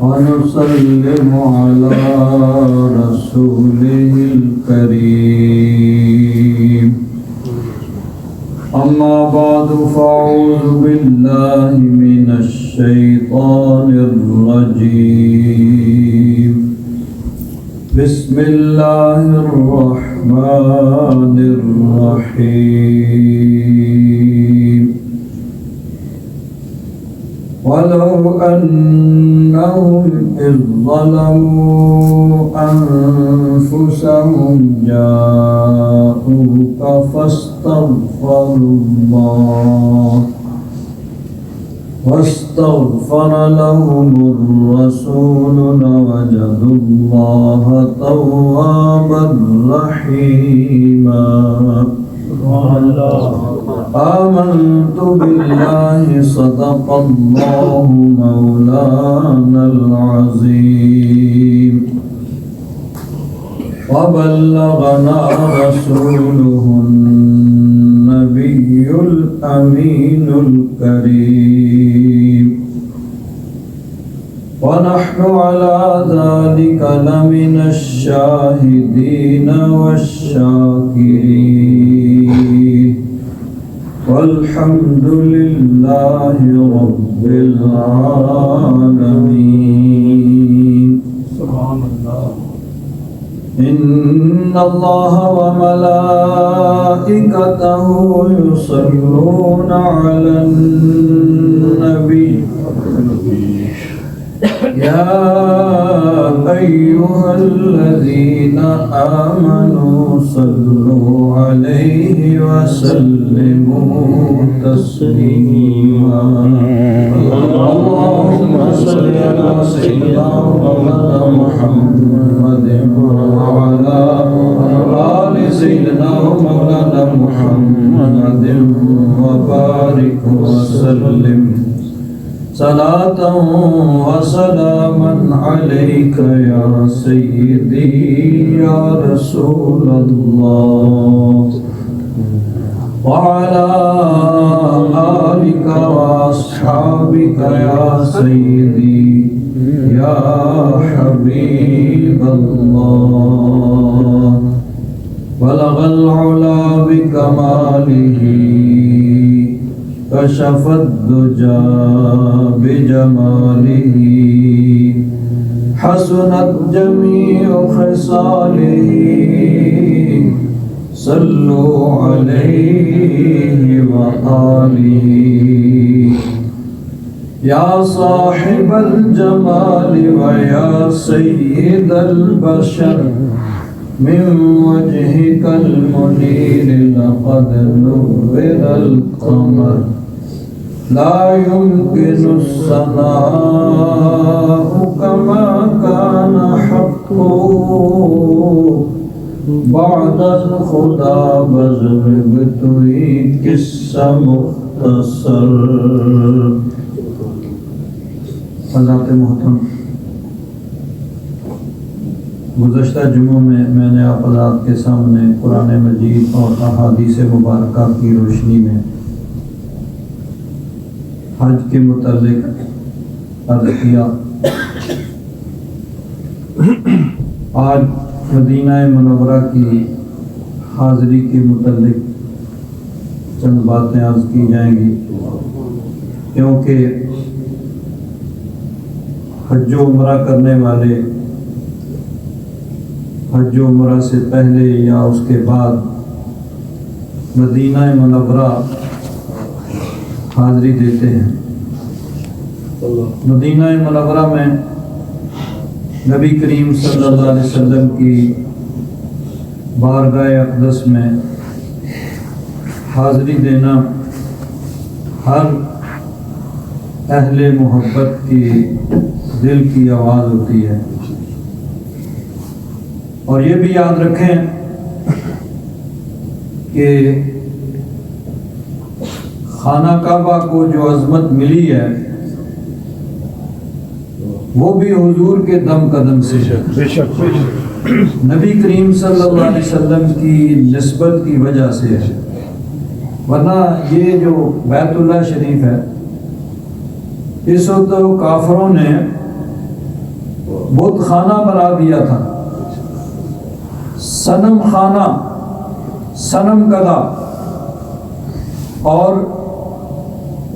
ونسلم على رسوله الكريم أما بعد فأعوذ بالله من الشيطان الرجيم بسم الله الرحمن الرحيم ولو أنهم إذ ظلموا أنفسهم جاءوك واستغفر لهم الرسول لوجدوا الله توابا رحيما آمنت بالله صدق الله مولانا العظيم وبلغنا رسوله النبي الأمين الكريم ونحن على ذلك لمن الشاهدين والشاكرين والحمد لله رب العالمين. سبحان الله. إن الله وملائكته يصلون على النبي يا أيها الذين آمنوا صلوا عليه وسلموا تسليما. اللهم صل على سيدنا محمد وعلى آل سيدنا مولانا محمد وبارك وسلم صلاة وسلاما عليك يا سيدي يا رسول الله وعلى آلك وأصحابك يا سيدي يا حبيب الله. بلغ العلا بكماله كشف الدجى بجماله حسنت جميع خصاله صلوا عليه وآله يا صاحب الجمال ويا سيد البشر من وجهك المنير لقد نور القمر لا يمكن الثناء كما كان حقه بعد الخدا بزرگ توئی قصہ مختصر. حضرات محترم، گزشتہ جمعوں میں نے آپ حضرات کے سامنے قرآن مجید اور احادیث مبارکہ کی روشنی میں حج کے متعلق عرض کیا. آج مدینہ منورہ کی حاضری کے متعلق چند باتیں عرض کی جائیں گی، کیونکہ حج و عمرہ کرنے والے حج و عمرہ سے پہلے یا اس کے بعد مدینہ منورہ حاضری دیتے ہیں. مدینہ منورہ میں نبی کریم صلی اللہ علیہ وسلم کی بارگاہ اقدس میں حاضری دینا ہر اہل محبت کی دل کی آواز ہوتی ہے. اور یہ بھی یاد رکھیں کہ خانہ کعبہ کو جو عظمت ملی ہے وہ بھی حضور کے دم قدم سے ہے. نبی کریم صلی اللہ علیہ وسلم کی نسبت کی وجہ سے ہے. ورنہ یہ جو بیت اللہ شریف ہے اس وقت کافروں نے بت خانہ بنا دیا تھا، صنم خانہ، صنم کدا، اور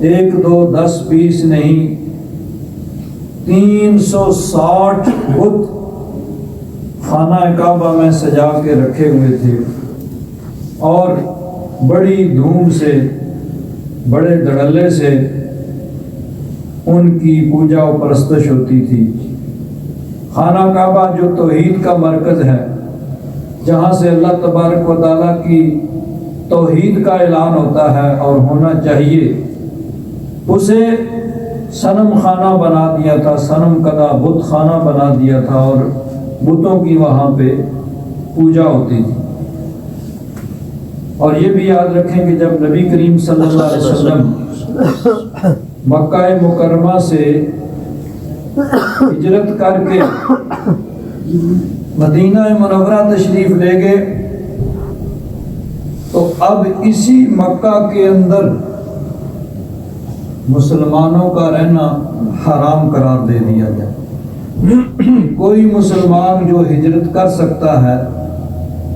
1 2 10 20 نہیں 360 بت خانہ کعبہ میں سجا کے رکھے ہوئے تھے، اور بڑی دھوم سے، بڑے دھڑلے سے ان کی پوجا و پرستش ہوتی تھی۔ خانہ کعبہ جو توحید کا مرکز ہے، جہاں سے اللہ تبارک و تعالیٰ کی توحید کا اعلان ہوتا ہے اور ہونا چاہیے، اسے صنم خانہ بنا دیا تھا، صنم کدا، بت خانہ بنا دیا تھا، اور بتوں کی وہاں پہ پوجا ہوتی تھی۔ اور یہ بھی یاد رکھیں کہ جب نبی کریم صلی اللہ علیہ وسلم مکہ مکرمہ سے ہجرت کر کے مدینہ منورہ تشریف لے گئے، تو اب اسی مکہ کے اندر مسلمانوں کا رہنا حرام قرار دے دیا گیا۔ کوئی مسلمان جو ہجرت کر سکتا ہے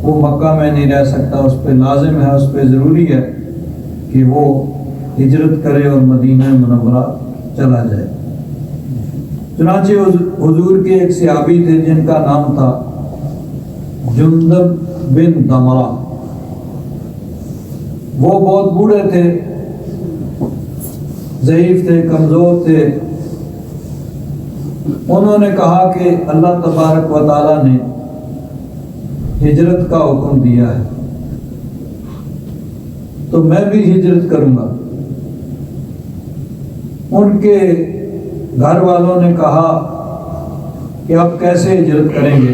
وہ مکہ میں نہیں رہ سکتا، اس پہ لازم ہے، اس پہ ضروری ہے کہ وہ ہجرت کرے اور مدینہ منورہ چلا جائے۔ چنانچہ حضور کے ایک صحابی تھے جن کا نام تھا جندب بن دمرہ، وہ بہت بوڑھے تھے، ضعیف تھے، کمزور تھے۔ انہوں نے کہا کہ اللہ تبارک و تعالیٰ نے ہجرت کا حکم دیا ہے تو میں بھی ہجرت کروں گا۔ ان کے گھر والوں نے کہا کہ آپ کیسے ہجرت کریں گے،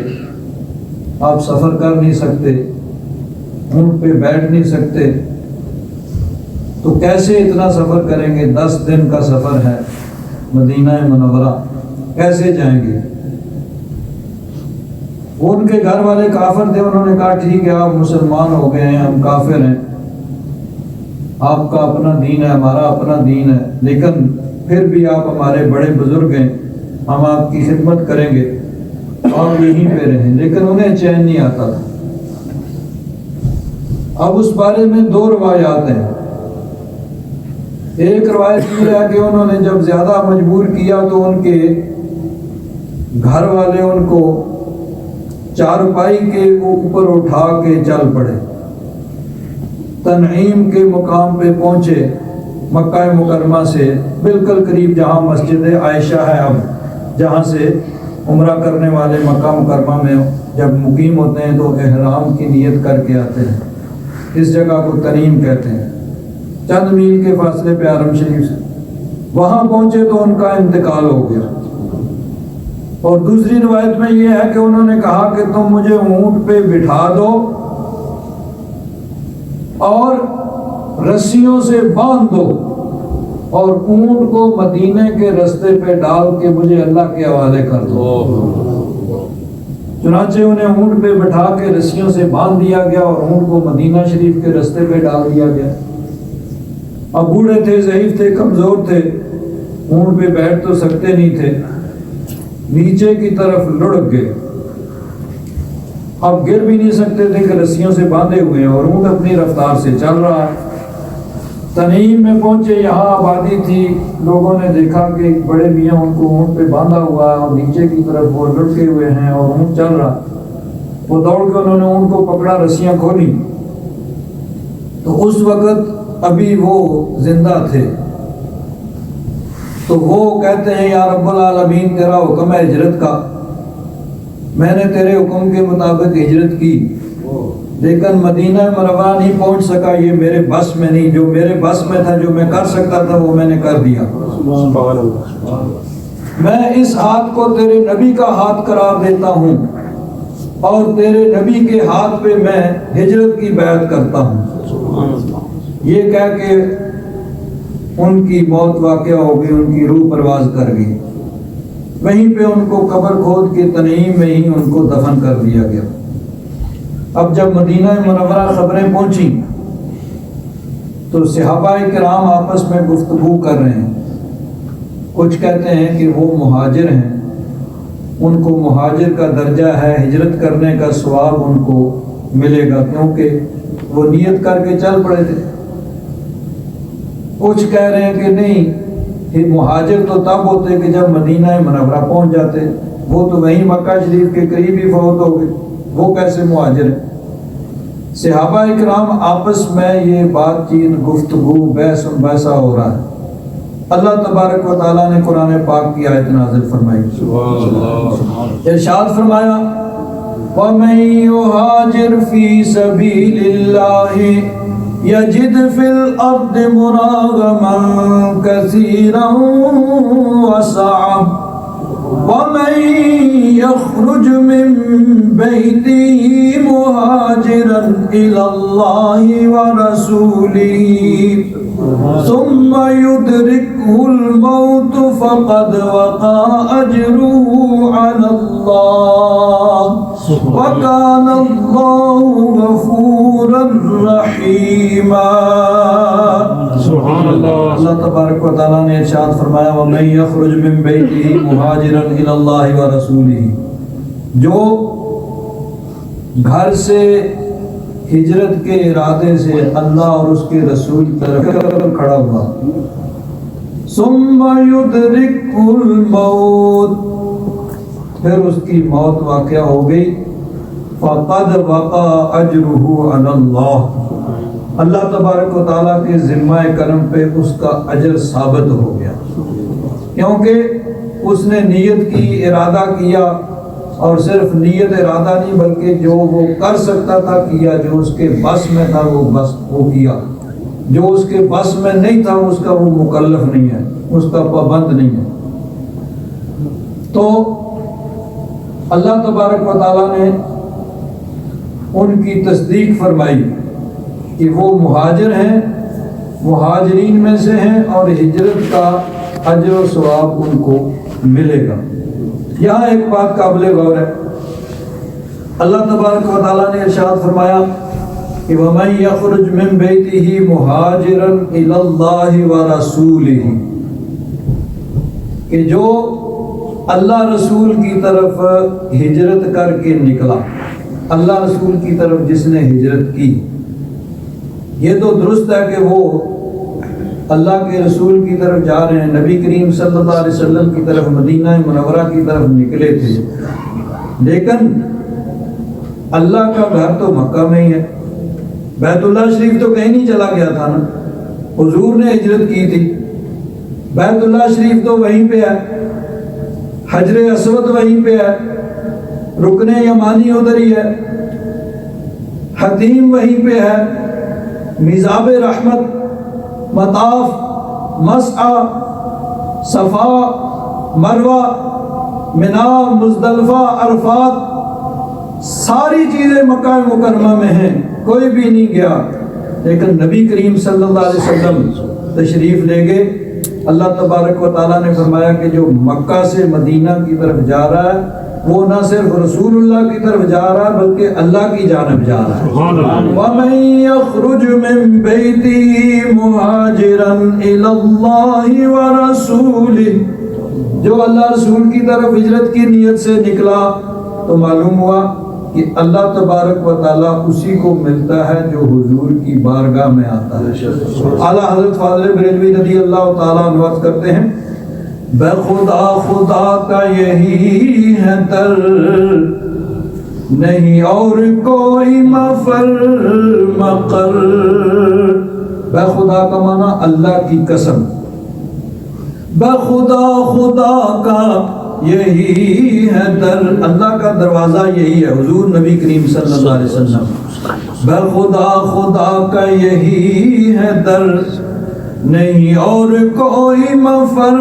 آپ سفر کر نہیں سکتے، اونٹ پہ بیٹھ نہیں سکتے، تو کیسے اتنا سفر کریں گے؟ 10 دن کا سفر ہے مدینہ منورہ، کیسے جائیں گے؟ وہ ان کے گھر والے کافر تھے، انہوں نے کہا ٹھیک ہے، آپ مسلمان ہو گئے ہیں، ہم کافر ہیں، آپ کا اپنا دین ہے، ہمارا اپنا دین ہے، لیکن پھر بھی آپ ہمارے بڑے بزرگ ہیں، ہم آپ کی خدمت کریں گے، آپ یہیں پہ رہیں۔ لیکن انہیں چین نہیں آتا تھا۔ اب اس بارے میں 2 روایات ہیں۔ ایک روایت یہ ہے کہ انہوں نے جب زیادہ مجبور کیا تو ان کے گھر والے ان کو چارپائی کے اوپر اٹھا کے چل پڑے، تنعیم کے مقام پہ پہنچے، مکہ مکرمہ سے بالکل قریب، جہاں مسجد عائشہ ہے اب، جہاں سے عمرہ کرنے والے مکہ مکرمہ میں جب مقیم ہوتے ہیں تو احرام کی نیت کر کے آتے ہیں، اس جگہ کو تنعیم کہتے ہیں، چند میل کے فاصلے پہ حرم شریف سے۔ وہاں پہنچے تو ان کا انتقال ہو گیا۔ اور دوسری روایت میں یہ ہے کہ انہوں نے کہا کہ تم مجھے اونٹ پہ بٹھا دو اور رسیوں سے باندھ دو، اور اونٹ کو مدینے کے رستے پہ ڈال کے مجھے اللہ کے حوالے کر دو۔ چنانچہ انہیں اونٹ پہ بٹھا کے رسیوں سے باندھ دیا گیا اور اونٹ کو مدینہ شریف کے رستے پہ ڈال دیا گیا۔ اب بوڑھے تھے، ضعیف تھے، کمزور تھے، اونٹ پہ بیٹھ تو سکتے نہیں تھے، نیچے کی طرف لڑک گئے، اب گر بھی نہیں سکتے تھے کہ رسیوں سے باندھے ہوئے ہیں، اور اونٹ اپنی رفتار سے چل رہا ہے۔ تنعیم میں پہنچے، یہاں آبادی تھی، لوگوں نے دیکھا کہ بڑے میاں ان کو اونٹ پہ باندھا ہوا ہے اور نیچے کی طرف وہ لٹکے ہوئے ہیں اور اونٹ چل رہا۔ وہ دوڑ کے انہوں نے اونٹ کو پکڑا، رسیاں کھولی، تو اس وقت ابھی وہ زندہ تھے، تو وہ کہتے ہیں یا رب العالمین تیرا حکم ہے ہجرت کا، میں نے تیرے حکم کے مطابق ہجرت کی، لیکن مدینہ منورہ نہیں پہنچ سکا، یہ میرے بس میں نہیں، جو میرے بس میں تھا، جو میں کر سکتا تھا وہ میں نے کر دیا۔ میں اس ہاتھ کو تیرے نبی کا ہاتھ قرار دیتا ہوں اور تیرے نبی کے ہاتھ پہ میں ہجرت کی بیعت کرتا ہوں۔ یہ کہہ کے ان کی موت واقع ہو گئی، ان کی روح پرواز کر گئی۔ وہیں پہ ان کو قبر کھود کے تنعیم میں ہی ان کو دفن کر دیا گیا۔ اب جب مدینہ منورہ خبریں پہنچی تو صحابہ کرام آپس میں گفتگو کر رہے ہیں کچھ کہتے ہیں کہ وہ مہاجر ہیں، ان کو مہاجر کا درجہ ہے، ہجرت کرنے کا ثواب ان کو ملے گا کیونکہ وہ نیت کر کے چل پڑے تھے۔ کچھ کہہ رہے ہیں کہ نہیں، یہ مہاجر تو تب ہوتے کہ جب مدینہ منورہ پہنچ جاتے، وہ تو وہیں مکہ شریف کے قریب ہی فوت ہو گئے، وہ کیسے مہاجر ہیں؟ صحابہ اکرام آپس میں یہ بات چیت، گفتگو، بحث مباحثہ ہو رہا ہے۔ اللہ تبارک و تعالیٰ نے قرآن پاک کی آیت نازل فرمائی، ارشاد فرمایا وَمَن يُهَاجِرْ فِي سَبِيلِ اللَّهِ يَجِدْ فِي الْأَرْضِ مُرَاغَمًا كَثِيرًا وَسَعًا وَمَن يَخْرُجْ مِن بَيْتِهِ مُهَاجِرًا إِلَى اللَّهِ وَرَسُولِهِ ثم يدركه الموت فقد وقع أجره على الله وكان الله غفورا رحيما۔ سبحان اللہ۔ اللہ تبارک و تعالیٰ نے ارشاد فرمایا وَمَن يَخْرُجْ مِن بَيْتِهِ مُهَاجِرًا إِلَى اللَّهِ وَرَسُولِهِ، جو گھر سے ہجرت کے ارادے سے اللہ اور اس کے رسول کی طرف کھڑا ہوا، ثم يدركه الموت، پھر اس کی موت واقع ہو گئی، فقد وقع اجره على اللہ، اللہ تبارک و تعالیٰ کے ذمہ کرم پہ اس کا اجر ثابت ہو گیا، کیونکہ اس نے نیت کی، ارادہ کیا، اور صرف نیت ارادہ نہیں بلکہ جو وہ کر سکتا تھا کیا، جو اس کے بس میں تھا وہ کیا، جو اس کے بس میں نہیں تھا اس کا وہ مکلف نہیں ہے، اس کا پابند نہیں ہے۔ تو اللہ تبارک و تعالیٰ نے ان کی تصدیق فرمائی کہ وہ مہاجر ہیں، مہاجرین میں سے ہیں، اور ہجرت کا اجر و ثواب ان کو ملے گا۔ یہاں ایک بات قابل غور ہے، اللہ تبارک و تعالیٰ نے ارشاد فرمایا کہ وَمَن يَخْرُجْ مِن بَيْتِهِ مُهَاجِرًا إِلَى اللَّهِ وَرَسُولِهِ، کہ جو اللہ رسول کی طرف ہجرت کر کے نکلا، اللہ رسول کی طرف جس نے ہجرت کی، یہ تو درست ہے کہ وہ اللہ کے رسول کی طرف جا رہے ہیں، نبی کریم صلی اللہ علیہ وسلم کی طرف، مدینہ منورہ کی طرف نکلے تھے، لیکن اللہ کا گھر تو مکہ میں ہی ہے، بیت اللہ شریف تو کہیں نہیں چلا گیا تھا نا، حضور نے ہجرت کی تھی، بیت اللہ شریف تو وہیں پہ ہے، حجر اسود وہیں پہ ہے، رکن یمانی ادھر ہی ہے، حتیم وہیں پہ ہے، میزاب رحمت، مطاف، مسعی، صفا، مروہ، منا، مزدلفہ، عرفات، ساری چیزیں مکہ مکرمہ میں ہیں، کوئی بھی نہیں گیا، لیکن نبی کریم صلی اللہ علیہ وسلم تشریف لے گئے۔ اللہ تبارک و تعالیٰ نے فرمایا کہ جو مکہ سے مدینہ کی طرف جا رہا ہے وہ نہ صرف رسول اللہ کی طرف جا رہا ہے بلکہ اللہ کی جانب جا رہا ہے۔ وَمَن يَخْرُجْ مِن بَيْتِهِ مُهَاجِرًا إِلَى اللَّهِ وَرَسُولِهِ، جو اللہ رسول کی طرف ہجرت کی نیت سے نکلا تو معلوم ہوا کہ اللہ تبارک و تعالیٰ اسی کو ملتا ہے جو حضور کی بارگاہ میں آتا ہے۔ اعلیٰ حضرت فاضل بریلوی رضی اللہ تعالیٰ عنہ عرض کرتے ہیں بے خدا خدا کا یہی ہے در، نہیں اور کوئی مفر مقر۔ بے خدا کا معنی اللہ کی قسم، بے خدا خدا کا یہی ہے در، اللہ کا دروازہ یہی ہے، حضور نبی کریم صلی اللہ علیہ وسلم۔ بے خدا خدا کا یہی ہے در، نہیں اور کوئی مفر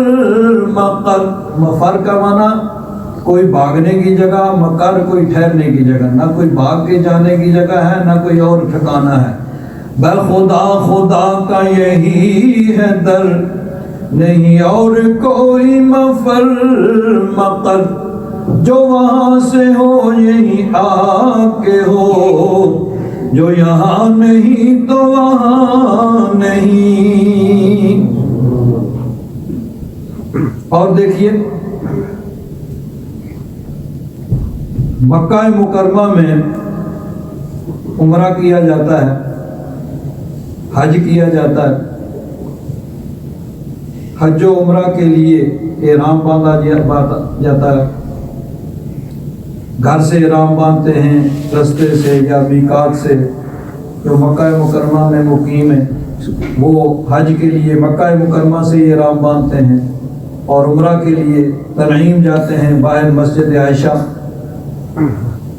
مقر۔ مفر کا معنی کوئی بھاگنے کی جگہ، مقر کوئی ٹھہرنے کی جگہ، نہ کوئی بھاگ کے جانے کی جگہ ہے نہ کوئی اور ٹھکانہ ہے۔ بے خدا خدا کا یہی ہے در، نہیں اور کوئی مفر مقر، جو وہاں سے ہو یہی آ کے ہو، جو یہاں نہیں تو وہاں نہیں۔ اور دیکھیے مکہ مکرمہ میں عمرہ کیا جاتا ہے، حج کیا جاتا ہے۔ حج و عمرہ کے لیے احرام باندھا جاتا ہے، گھر سے احرام باندھتے ہیں رستے سے یا میقات سے۔ جو مکہ مکرمہ میں مقیم ہے وہ حج کے لیے مکہ مکرمہ سے ہی احرام باندھتے ہیں، اور عمرہ کے لیے تنعیم جاتے ہیں باہر مسجد عائشہ۔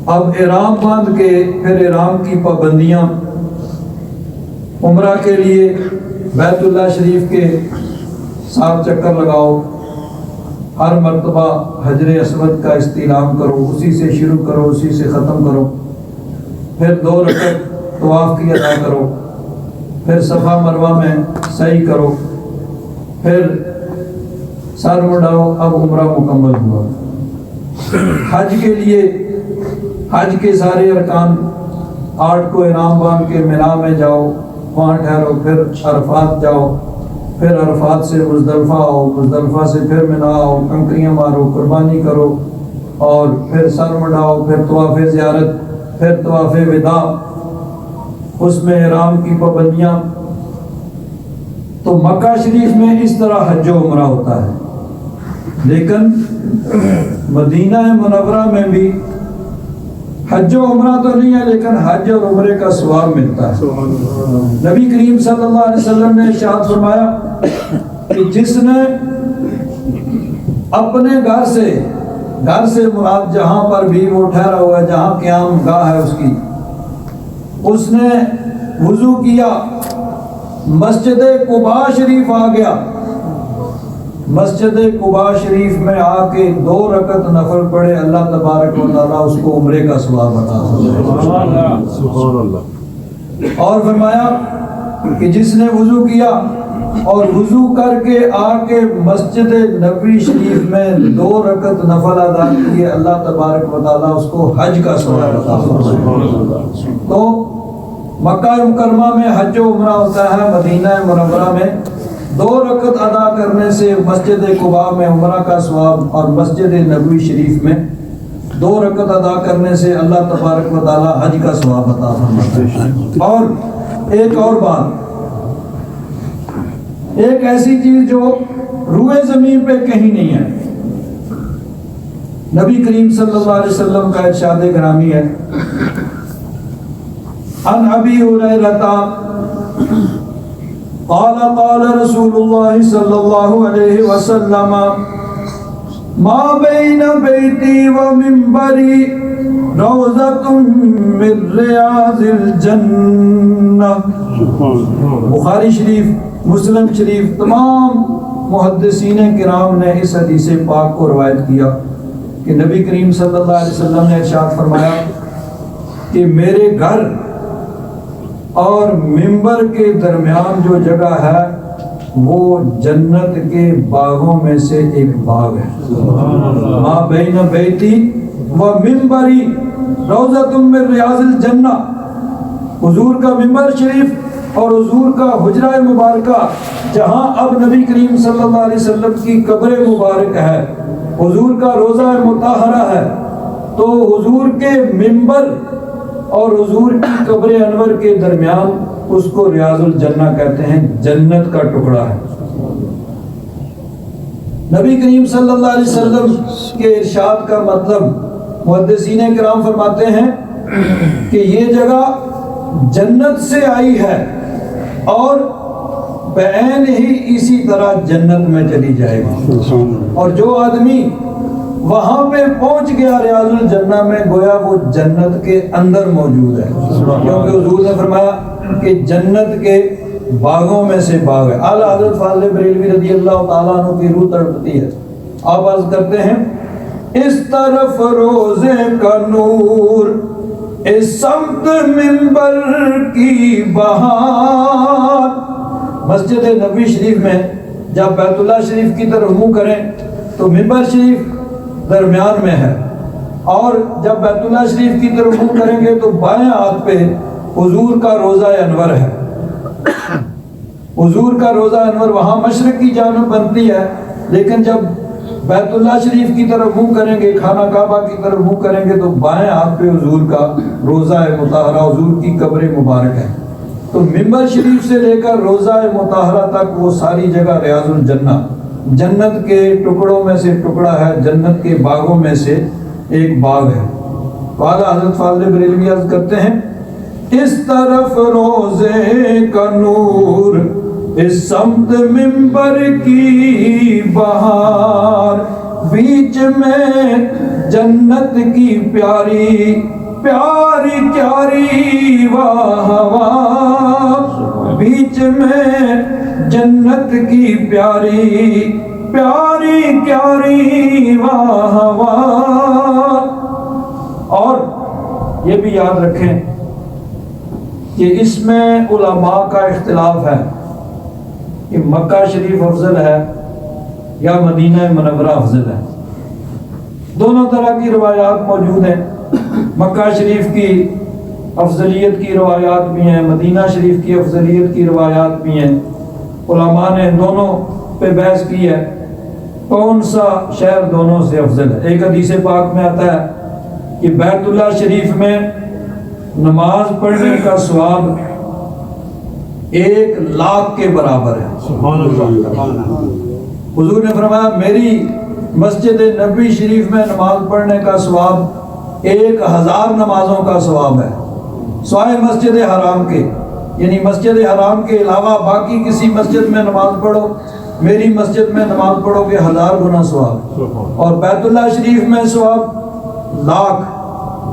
اب احرام باندھ کے پھر احرام کی پابندیاں، عمرہ کے لیے بیت اللہ شریف کے 7 چکر لگاؤ، ہر مرتبہ حجر اسود کا استعلام کرو، اسی سے شروع کرو اسی سے ختم کرو، پھر 2 رکعت طواف کی ادا کرو، پھر صفا مروہ میں سعی کرو، پھر سر مڈاؤ، اب عمرہ مکمل ہوا۔ حج کے لیے حج کے سارے ارکان، 8 کو احرام باندھ کے مینا میں جاؤ، وہاں ٹھہرو، پھر عرفات جاؤ، پھر عرفات سے مزدلفہ آؤ، مزدلفہ سے پھر مینا آؤ، کنکریاں مارو، قربانی کرو، اور پھر سر مڈاؤ، پھر طواف زیارت، پھر طواف وداع، اس میں احرام کی پابندیاں۔ تو مکہ شریف میں اس طرح حج و عمرہ ہوتا ہے، لیکن مدینہ منورہ میں بھی حج و عمرہ تو نہیں ہے، لیکن حج اور عمرے کا ثواب ملتا ہے۔ نبی کریم صلی اللہ علیہ وسلم نے ارشاد فرمایا کہ جس نے اپنے گھر سے مراد جہاں پر بھی وہ ٹھہرا ہوا ہے، جہاں قیام گاہ ہے اس کی، اس نے وضو کیا، مسجد قباء شریف آ گیا، مسجد قباء شریف میں آ کے 2 رکعت نفل پڑھے، اللہ تبارک و تعالیٰ اس کو عمرے کا ثواب عطا فرمائے۔ سبحان اللہ۔ اور فرمایا کہ جس نے وضو کیا اور وضو کر کے آ کے مسجد نبوی شریف میں 2 رکعت نفل ادا کیے، اللہ تبارک و تعالیٰ اس کو حج کا ثواب عطا فرمائے۔ تو مکہ مکرمہ میں حج و عمرہ ہوتا ہے، مدینہ منورہ میں 2 رکعت ادا کرنے سے مسجد قباء میں عمرہ کا ثواب، اور مسجد نبوی شریف میں 2 رکعت ادا کرنے سے اللہ تبارک و تعالیٰ حج کا ثواب عطا فرماتا ہے۔ اور ایک اور بات، ایک ایسی چیز جو روئے زمین پہ کہیں نہیں ہے، نبی کریم صلی اللہ علیہ وسلم کا ارشاد گرامی ہے، عن ابی ہریرہ قال قال رسول اللہ صلی اللہ علیہ وسلم ما بین بیتی و منبری روضۃ من ریاض الجنہ۔ بخاری شریف، مسلم شریف، تمام محدثین کرام نے اس حدیث پاک کو روایت کیا کہ نبی کریم صلی اللہ علیہ وسلم نے ارشاد فرمایا کہ میرے گھر اور منبر کے درمیان جو جگہ ہے وہ جنت کے باغوں میں سے ایک باغ ہے۔ ما بین بیتی و منبری روضۃ من ریاض الجنہ، حضور کا منبر شریف اور حضور کا حجرہ مبارکہ، جہاں اب نبی کریم صلی اللہ علیہ وسلم کی قبر مبارک ہے، حضور کا روضہ مطہرہ ہے، تو حضور کے منبر اور حضور کی قبر انور کے درمیان اس کو ریاض الجنہ کہتے ہیں، جنت کا ٹکڑا ہے۔ نبی کریم صلی اللہ علیہ وسلم کے ارشاد کا مطلب محدثین کرام فرماتے ہیں کہ یہ جگہ جنت سے آئی ہے اور بعین ہی اسی طرح جنت میں چلی جائے گی، اور جو آدمی وہاں پہ پہنچ گیا ریاض الجنہ میں، گویا وہ جنت کے اندر موجود ہے، کیونکہ حضور نے فرمایا کہ جنت کے باغوں میں سے باغ ہے۔ اعلیٰ حضرت فاضل بریلوی رضی اللہ تعالیٰ عنہ کی روح تڑپتی ہے، آپ عرض کرتے ہیں اس طرف روزے کا نور، اس سمت منبر کی بہار۔ مسجد نبوی شریف میں جب بیت اللہ شریف کی طرف منہ کریں تو منبر شریف درمیان میں ہے، اور جب بیت اللہ شریف کی طرف منہ کریں گے تو بائیں ہاتھ پہ حضور کا روضہ انور ہے۔ حضور کا روضہ انور وہاں مشرق کی جانب بنتی ہے، لیکن جب بیت اللہ شریف کی طرف منہ کریں گے، خانہ کعبہ کی طرف منہ کریں گے، تو بائیں ہاتھ پہ حضور کا روضہ مطہرہ، حضور کی قبر مبارک ہے۔ تو ممبر شریف سے لے کر روضہ مطہرہ تک وہ ساری جگہ ریاض الجنہ، جنت کے ٹکڑوں میں سے ٹکڑا ہے، جنت کے باغوں میں سے ایک باغ ہے۔ اعلیٰ حضرت فاضل بریلوی عرض کرتے ہیں، اس طرف روضے کا نور، اس سمت ممبر کی بہار، بیچ میں جنت کی پیاری پیاری پیاری واہ واہ، بیچ میں جنت کی پیاری پیاری پیاری واہ واہ۔ اور یہ بھی یاد رکھیں کہ اس میں علماء کا اختلاف ہے کہ مکہ شریف افضل ہے یا مدینہ منورہ افضل ہے۔ دونوں طرح کی روایات موجود ہیں، مکہ شریف کی افضلیت کی روایات بھی ہیں، مدینہ شریف کی افضلیت کی روایات بھی ہیں۔ علماء نے دونوں پہ بحث کی ہے، کون سا شہر دونوں سے افضل ہے۔ ایک حدیث پاک میں آتا ہے کہ بیت اللہ شریف میں نماز پڑھنے کا ثواب 1,00,000 کے برابر ہے۔ سبحان اللہ۔ حضور نے فرمایا میری مسجد نبوی شریف میں نماز پڑھنے کا ثواب 1,000 نمازوں کا ثواب ہے، سوائے مسجد حرام کے، یعنی مسجد حرام کے علاوہ باقی کسی مسجد میں نماز پڑھو، میری مسجد میں نماز پڑھو گے 1000 گنا ثواب، اور بیت اللہ شریف میں ثواب 1,00,000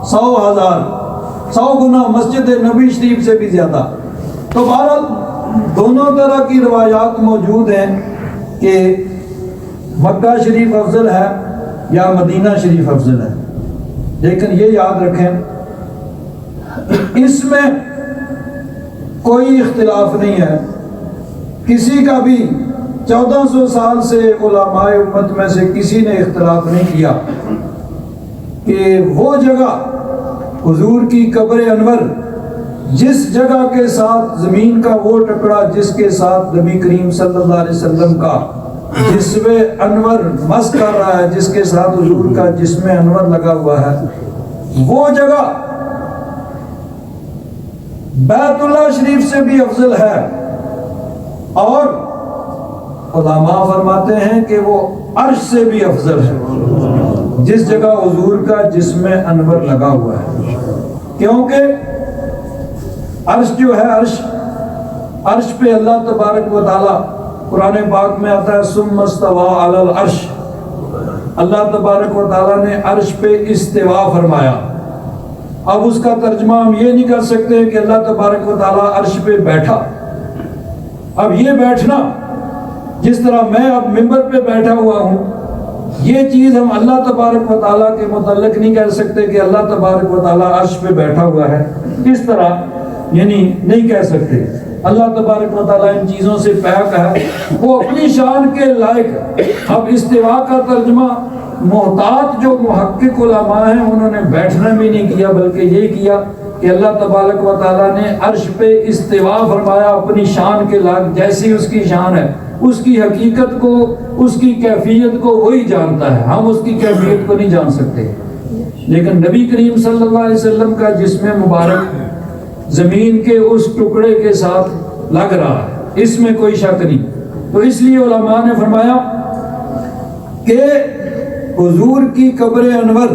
100,000 100 گنا مسجد نبی شریف سے بھی زیادہ۔ تو بہرحال دونوں طرح کی روایات موجود ہیں کہ مکہ شریف افضل ہے یا مدینہ شریف افضل ہے، لیکن یہ یاد رکھیں کہ اس میں کوئی اختلاف نہیں ہے، کسی کا بھی 1400 سال سے علماء امت میں سے کسی نے اختلاف نہیں کیا کہ وہ جگہ حضور کی قبر انور، جس جگہ کے ساتھ زمین کا وہ ٹکڑا جس کے ساتھ نبی کریم صلی اللہ علیہ وسلم کا جسم انور مس کر رہا ہے، جس کے ساتھ حضور کا جسم انور لگا ہوا ہے، وہ جگہ بیت اللہ شریف سے بھی افضل ہے، اور علماء فرماتے ہیں کہ وہ عرش سے بھی افضل ہے، جس جگہ حضور کا جسم انور لگا ہوا ہے، کیونکہ عرش جو ہے، عرش پہ اللہ تبارک و تعالی، قرآن پاک میں آتا ہے ثم استوى علی العرش، اللہ تبارک و تعالی نے عرش پہ استوا فرمایا۔ اب اس کا ترجمہ ہم یہ نہیں کر سکتے کہ اللہ تبارک و تعالی عرش پہ بیٹھا۔ اب یہ بیٹھنا، جس طرح میں اب ممبر پہ بیٹھا ہوا ہوں، یہ چیز ہم اللہ تبارک و تعالیٰ کے متعلق نہیں کہہ سکتے کہ اللہ تبارک و تعالیٰ عرش پہ بیٹھا ہوا ہے، کس طرح یعنی نہیں کہہ سکتے۔ اللہ تبارک و تعالیٰ ان چیزوں سے پاک ہے، وہ اپنی شان کے لائق ہے۔ اب استوا کا ترجمہ محتاط جو محقق علماء ہیں انہوں نے بیٹھنا بھی نہیں کیا، بلکہ یہ کیا کہ اللہ تبارک و تعالیٰ نے عرش پہ استوا فرمایا اپنی شان کے لائق، جیسی اس کی شان ہے، اس کی حقیقت کو، اس کی کیفیت کو وہی جانتا ہے، ہم اس کی کیفیت کو نہیں جان سکتے۔ لیکن نبی کریم صلی اللہ علیہ وسلم کا جسم مبارک زمین کے اس ٹکڑے کے ساتھ لگ رہا ہے، اس میں کوئی شک نہیں۔ تو اس لیے علماء نے فرمایا کہ حضور کی قبر انور،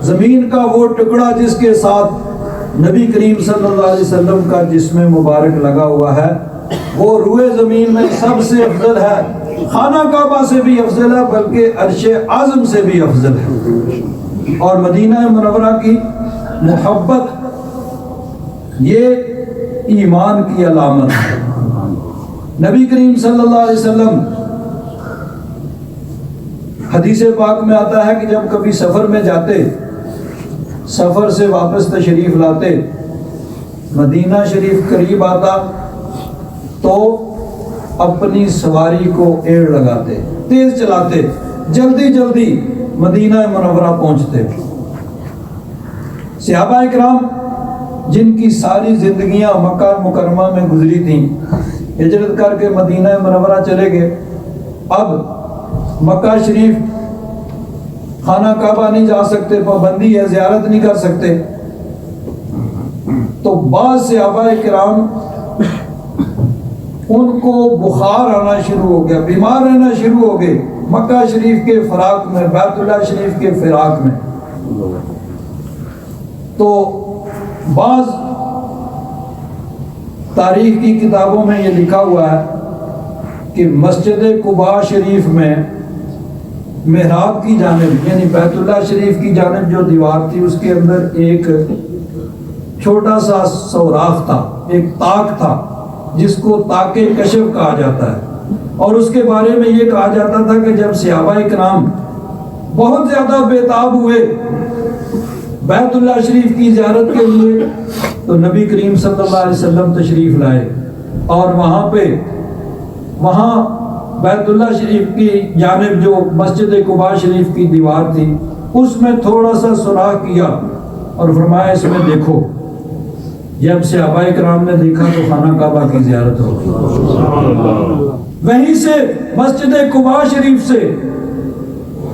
زمین کا وہ ٹکڑا جس کے ساتھ نبی کریم صلی اللہ علیہ وسلم کا جسم مبارک لگا ہوا ہے، وہ روئے زمین میں سب سے افضل ہے، خانہ کعبہ سے بھی افضل ہے، بلکہ عرش اعظم سے بھی افضل ہے۔ اور مدینہ منورہ کی محبت یہ ایمان کی علامت ہے۔ نبی کریم صلی اللہ علیہ وسلم، حدیث پاک میں آتا ہے کہ جب کبھی سفر میں جاتے، سفر سے واپس تشریف لاتے، مدینہ شریف قریب آتا تو اپنی سواری کو ایڑ لگاتے، تیز چلاتے، جلدی جلدی مدینہ منورہ پہنچتے۔ صحابہ اکرام جن کی ساری زندگیاں مکہ مکرمہ میں گزری تھیں، ہجرت کر کے مدینہ منورہ چلے گئے، اب مکہ شریف خانہ کعبہ نہیں جا سکتے، پابندی ہے، زیارت نہیں کر سکتے، تو بعض صحابہ کرام ان کو بخار آنا شروع ہو گیا، بیمار رہنا شروع ہو گئے مکہ شریف کے فراق میں، بیت اللہ شریف کے فراق میں۔ تو بعض تاریخ کی کتابوں میں یہ لکھا ہوا ہے کہ مسجد قباء شریف میں محراب کی جانب، یعنی بیت اللہ شریف کی جانب جو دیوار تھی اس کے اندر ایک چھوٹا سا سوراخ تھا، ایک طاق تھا جس کو طاق کشف کہا جاتا ہے، اور اس کے بارے میں یہ کہا جاتا تھا کہ جب صحابہ کرام بہت زیادہ بےتاب ہوئے بیت اللہ شریف کی زیارت کے لیے تو نبی کریم صلی اللہ علیہ وسلم تشریف لائے، اور وہاں بیت اللہ شریف کی جانب جو مسجد قباء شریف کی دیوار تھی اس میں تھوڑا سا سوراخ کیا اور فرمایا اس میں دیکھو۔ جب صحابہ کرام نے دیکھا تو خانہ کعبہ کی زیارت ہو گئی۔ وہیں سے مسجد قباء شریف سے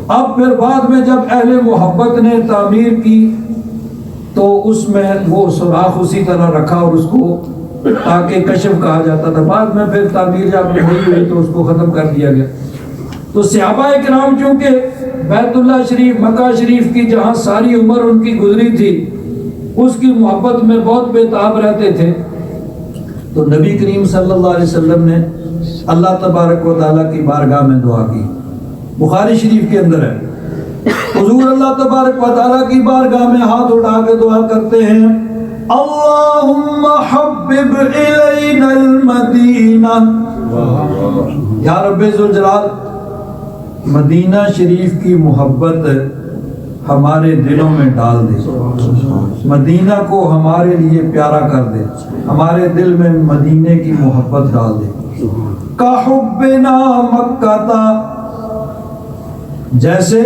اب پھر بعد میں جب اہل محبت نے تعمیر کی تو اس میں وہ سوراخ اسی طرح رکھا اور اس کو تاکہ کشف کہا جاتا تھا۔ بعد میں پھر تعمیر جب ہوئی تو اس کو ختم کر دیا گیا۔ تو صحابہ کرام چونکہ بیت اللہ شریف، مکہ شریف کی جہاں ساری عمر ان کی گزری تھی اس کی محبت میں بہت بےتاب رہتے تھے، تو نبی کریم صلی اللہ علیہ وسلم نے اللہ تبارک و تعالیٰ کی بارگاہ میں دعا کی۔ بخاری شریف کے اندر ہے، حضور اللہ تبارک و تعالیٰ کی بارگاہ میں ہاتھ اٹھا کے دعا کرتے ہیں، اللہم حبب الینا المدینہ، یا رب ذوالجلال مدینہ شریف کی محبت ہمارے دلوں میں ڈال دے، مدینہ کو ہمارے لیے پیارا کر دے، ہمارے دل میں مدینے کی محبت ڈال دے۔ کا حبنا مکہ تا، جیسے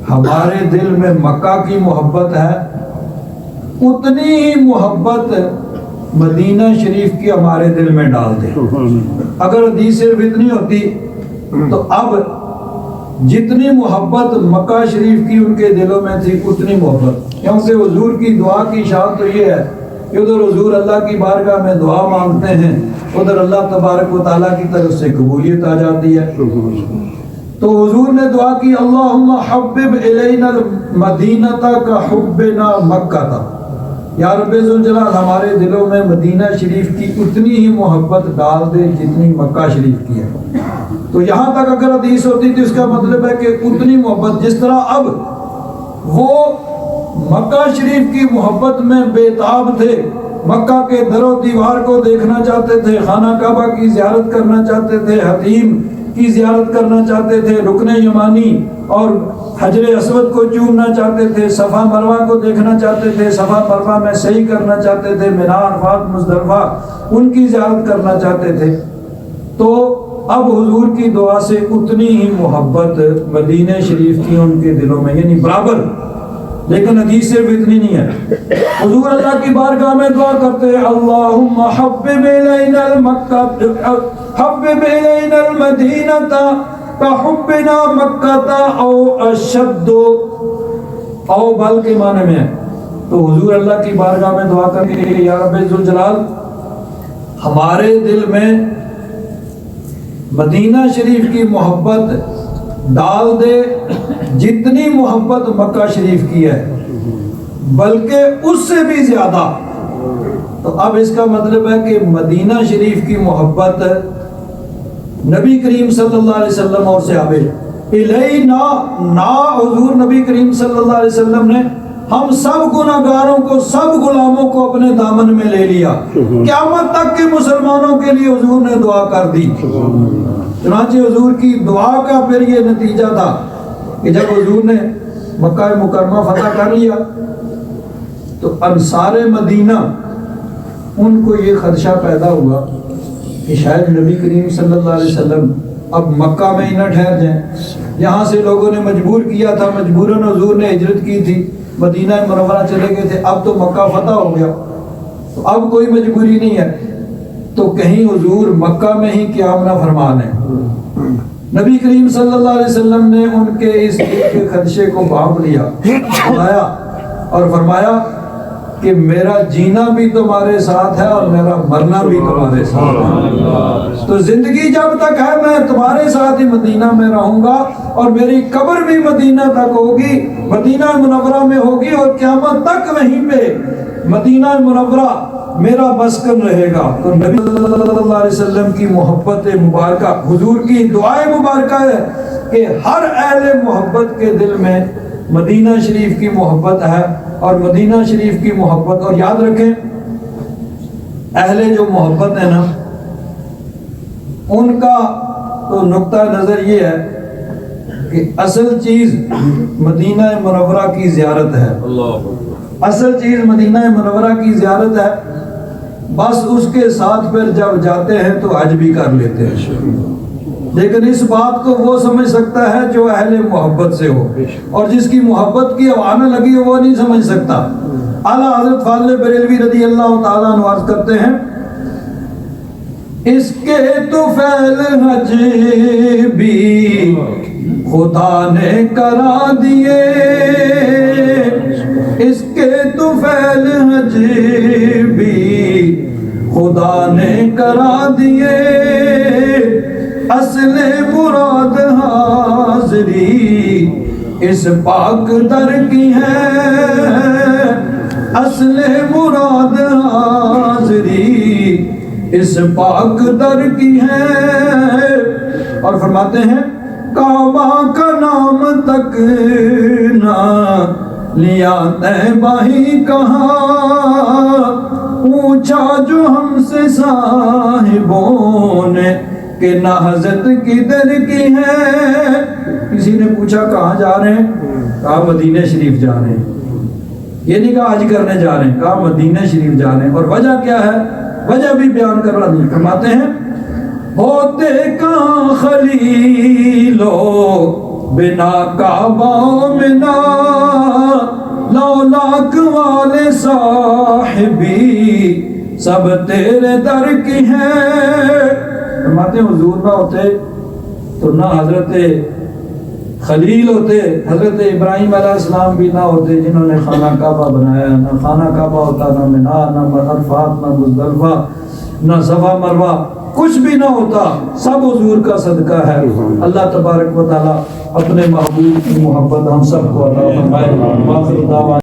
ہمارے دل میں مکہ کی محبت ہے اتنی ہی محبت مدینہ شریف کی ہمارے دل میں ڈال دے۔ اگر حدیث صرف اتنی ہوتی تو اب جتنی محبت مکہ شریف کی ان کے دلوں میں تھی اتنی محبت، کیونکہ حضور کی دعا کی شان تو یہ ہے کہ ادھر حضور اللہ کی بارگاہ میں دعا مانگتے ہیں، ادھر اللہ تبارک و تعالیٰ کی طرف سے قبولیت آ جاتی ہے۔ تو حضور نے دعا کی، اللہم حبب الینا المدینہ کا حبنا مکہ تا، یا رب ذوالجلال ہمارے دلوں میں مدینہ شریف کی اتنی ہی محبت ڈال دے جتنی مکہ شریف کی ہے۔ تو یہاں تک اگر حدیث ہوتی تو اس کا مطلب ہے کہ اتنی محبت، جس طرح اب وہ مکہ شریف کی محبت میں بےتاب تھے، مکہ کے در و دیوار کو دیکھنا چاہتے تھے، خانہ کعبہ کی زیارت کرنا چاہتے تھے، حتیم کی زیارت کرنا چاہتے تھے، رکن یمانی اور حجر اسود کو چومنا چاہتے تھے، صفا مروہ کو دیکھنا چاہتے تھے، صفا مروہ میں سعی کرنا چاہتے تھے، مینا عرفات مزدلفہ ان کی زیارت کرنا چاہتے تھے، تو اب حضور کی دعا سے اتنی ہی محبت مدینہ شریف کی ان کے دلوں میں، یعنی برابر۔ لیکن حدیث صرف اتنی نہیں ہے، حضور اللہ کی بارگاہ میں دعا کرتے ہیں، اللہم حبب الینا المکہ حبب الینا المدینہ کحبنا مکہ او اشد، او بل کے معنی میں ہے۔ تو حضور اللہ کی بارگاہ میں دعا کرتے ہیں، یا رب ذوالجلال ہمارے دل میں مدینہ شریف کی محبت ڈال دے جتنی محبت مکہ شریف کی ہے، بلکہ اس سے بھی زیادہ۔ تو اب اس کا مطلب ہے کہ مدینہ شریف کی محبت نبی کریم صلی اللہ علیہ وسلم اور صحابہ الینا، نا حضور نبی کریم صلی اللہ علیہ وسلم نے ہم سب گناہگاروں کو، سب غلاموں کو اپنے دامن میں لے لیا، قیامت تک کے مسلمانوں کے لیے حضور نے دعا کر دی۔ چنانچہ حضور کی دعا کا پھر یہ نتیجہ تھا کہ جب حضور نے مکہ مکرمہ فتح کر لیا تو انصار مدینہ ان کو یہ خدشہ پیدا ہوا کہ شاید نبی کریم صلی اللہ علیہ وسلم اب مکہ میں ہی نہ ٹھہر جائیں، یہاں سے لوگوں نے مجبور کیا تھا، مجبوراً حضور نے ہجرت کی تھی، مدینہ منورہ چلے گئے تھے، اب تو مکہ فتح ہو گیا تو اب کوئی مجبوری نہیں ہے، تو کہیں حضور مکہ میں ہی قیام نہ فرما لیں۔ نبی کریم صلی اللہ علیہ وسلم نے ان کے اس دل کے خدشے کو بھانپ لیا، بتایا اور فرمایا کہ میرا جینا بھی تمہارے ساتھ ہے اور میرا مرنا بھی تمہارے ساتھ ہے، تو زندگی جب تک ہے میں تمہارے ساتھ ہی مدینہ میں رہوں گا، اور میری قبر بھی مدینہ تک ہوگی، مدینہ منورہ میں ہوگی، اور قیامت تک وہیں پہ مدینہ منورہ میرا مسکن رہے گا۔ تو نبی صلی اللہ علیہ وسلم کی محبت مبارکہ، حضور کی دعائیں مبارکہ ہے کہ ہر اہل محبت کے دل میں مدینہ شریف کی محبت ہے، اور مدینہ شریف کی محبت، اور یاد رکھیں اہل جو محبت ہے نا، ان کا تو نقطہ نظر یہ ہے کہ اصل چیز مدینہ منورہ کی زیارت ہے، اصل چیز مدینہ منورہ کی زیارت ہے، بس اس کے ساتھ پھر جب جاتے ہیں تو حج بھی کر لیتے ہیں، لیکن اس بات کو وہ سمجھ سکتا ہے جو اہل محبت سے ہو، اور جس کی محبت کی ہوانہ لگی ہو وہ نہیں سمجھ سکتا۔ اعلیٰ حضرت فاضل بریلوی رضی اللہ تعالیٰ عنہ عرض کرتے ہیں، اس کے تو فعل حج بھی خدا نے کرا دیے، اس کے تو فعل حج بھی خدا نے کرا دیے، اصل مراد حاضری اس پاک در کی ہے، اصل مراد حاضری اس پاک در کی ہے، اور فرماتے ہیں کعبہ کا نام تک نہ لیا طیبہ ہی کہا، پوچھا جو ہم سے صاحبوں نے کہ نہضت کدھر کی ہے، کسی نے پوچھا کہاں جا رہے ہیں، کہا مدینہ شریف جا رہے ہیں، یہ نہیں کہا حج کرنے جا رہے ہیں، کہا مدینہ شریف جا رہے ہیں، اور وجہ کیا ہے، وجہ بھی بیان کر رہا نہیں، فرماتے ہیں ہوتے کہاں خلیلو بنا کعبہ منا، لولاک والے صاحبی سب تیرے در کی ہیں۔ فرماتے ہیں حضور نہ ہوتے تو نہ حضرت خلیل ہوتے، حضرت ابراہیم علیہ السلام بھی نہ ہوتے جنہوں نے خانہ کعبہ بنایا، نہ خانہ کعبہ ہوتا، نہ منا، نہ عرفات، نہ مزدلفہ، نہ صفا مروہ، کچھ بھی نہ ہوتا، سب حضور کا صدقہ ہے۔ اللہ تبارک و تعالیٰ اپنے محبوب کی محبت ہم سب کو عطا فرمائے۔ آخر دعوانا